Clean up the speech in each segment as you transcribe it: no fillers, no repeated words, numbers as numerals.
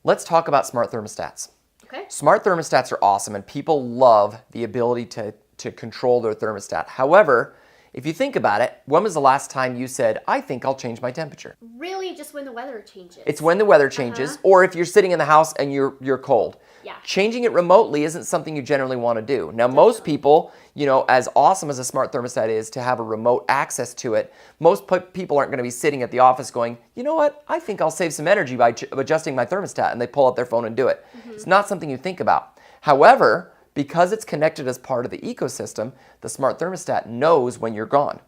Let's talk about smart thermostats. Okay. Smart thermostats are awesome, and people love the ability to control their thermostat. However, if you think about it, when was the last time you said, I think I'll change my temperature? Really just when the weather changes. It's when the weather changes, or if you're sitting in the house and you're cold. Yeah. Changing it remotely isn't something you generally want to do. Now, most people, you know, as awesome as a smart thermostat is to have a remote access to it, most people aren't going to be sitting at the office going, you know what, I think I'll save some energy by adjusting my thermostat, and they pull out their phone and do it. It's not something you think about. However, because it's connected as part of the ecosystem, the smart thermostat knows when you're gone.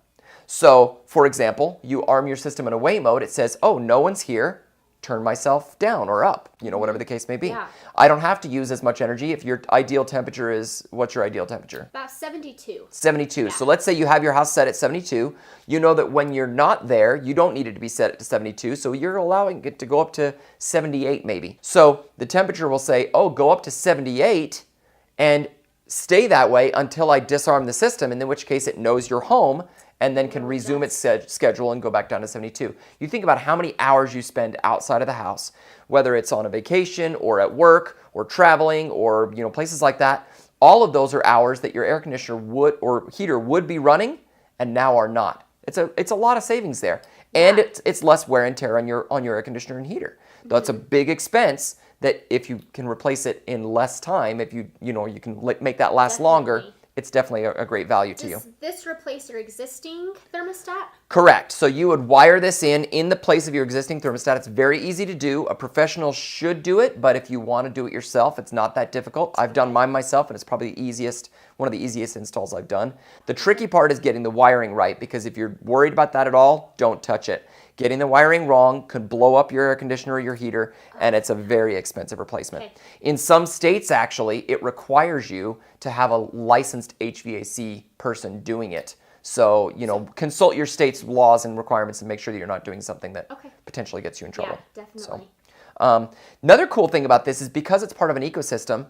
So, for example, you arm your system in away mode, it says, oh, no one's here, turn myself down or up, you know, whatever the case may be. Yeah. I don't have to use as much energy if your ideal temperature is, what's your ideal temperature? About 72. 72. Yeah. So let's say you have your house set at 72. You know that when you're not there, you don't need it to be set to 72, so you're allowing it to go up to 78 maybe. So the temperature will say, oh, go up to 78 and stay that way until I disarm the system, in which case it knows you're home and then can resume its schedule and go back down to 72. You think about how many hours you spend outside of the house, whether it's on a vacation or at work or traveling or, you know, places like that. All of those are hours that your air conditioner would or heater would be running and now are not. It's a lot of savings there. And it's less wear and tear on your air conditioner and heater. That's a big expense that if you can replace it in less time, if you can make that last longer, it's definitely a great value to you. Does this replace your existing thermostat? Correct. So you would wire this in the place of your existing thermostat. It's very easy to do. A professional should do it, but if you want to do it yourself, it's not that difficult. I've done mine myself, and it's probably one of the easiest installs I've done. The tricky part is getting the wiring right, because if you're worried about that at all, don't touch it. Getting the wiring wrong could blow up your air conditioner or your heater, and it's a very expensive replacement. Okay. In some states, actually, it requires you to have a licensed HVAC person doing it. So, consult your state's laws and requirements and make sure that you're not doing something that potentially gets you in trouble. Yeah, definitely. So, another cool thing about this is because it's part of an ecosystem,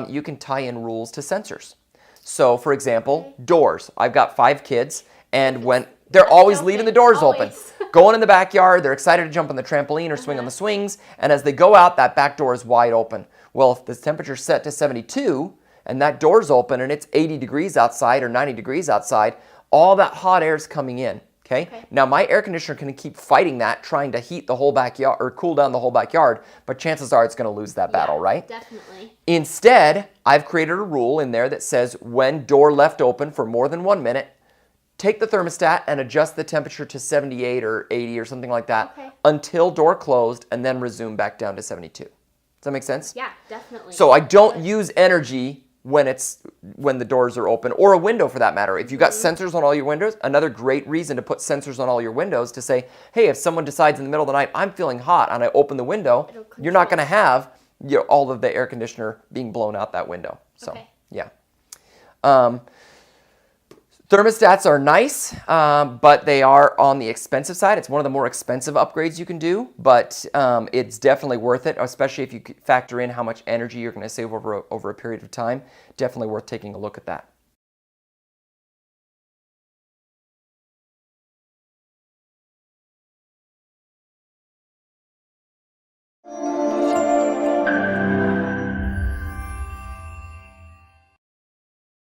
you can tie in rules to sensors. So, for example, doors. I've got 5 kids, and when they're always leaving the doors open. Going in the backyard, they're excited to jump on the trampoline or swing on the swings, and as they go out, that back door is wide open. Well, if the temperature's set to 72, and that door's open, and it's 80 degrees outside or 90 degrees outside, all that hot air is coming in, okay? Now, my air conditioner can keep fighting that, trying to heat the whole backyard, or cool down the whole backyard, but chances are it's gonna lose that battle, right? Definitely. Instead, I've created a rule in there that says when door left open for more than 1 minute, take the thermostat and adjust the temperature to 78 or 80 or something like that until door closed, and then resume back down to 72. Does that make sense? Yeah, definitely. So I don't use energy when the doors are open, or a window for that matter. If you've got sensors on all your windows, another great reason to put sensors on all your windows to say, hey, if someone decides in the middle of the night, I'm feeling hot, and I open the window, you're not going to have all of the air conditioner being blown out that window. So, yeah. Thermostats are nice, but they are on the expensive side. It's one of the more expensive upgrades you can do, but it's definitely worth it, especially if you factor in how much energy you're going to save over a period of time. Definitely worth taking a look at that.